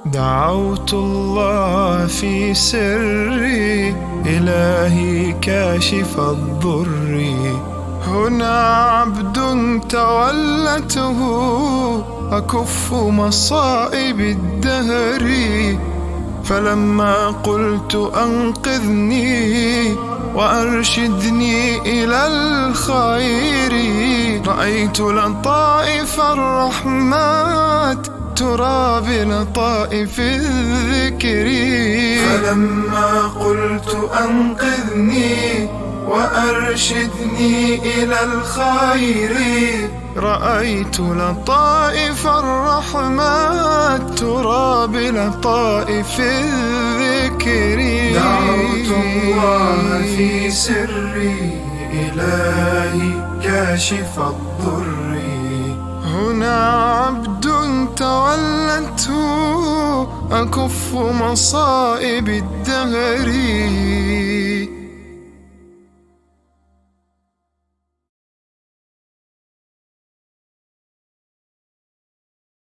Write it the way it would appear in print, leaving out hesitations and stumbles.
دعوت الله في سري، إلهي كاشف الضر. هنا عبد تولته، أكف مصائب الدهر. فلما قلت أنقذني وأرشدني إلى الخير، رأيت لطائف الرحمات ترى بلطائف الذكر. فلما قلت أنقذني وأرشدني إلى الخير، رأيت لطائف الرحمات ترى بلطائف الذكر. دعوت الله في سري، إلهي كاشف الضر. هنا عبد تولته، أكف مصائب الدهر.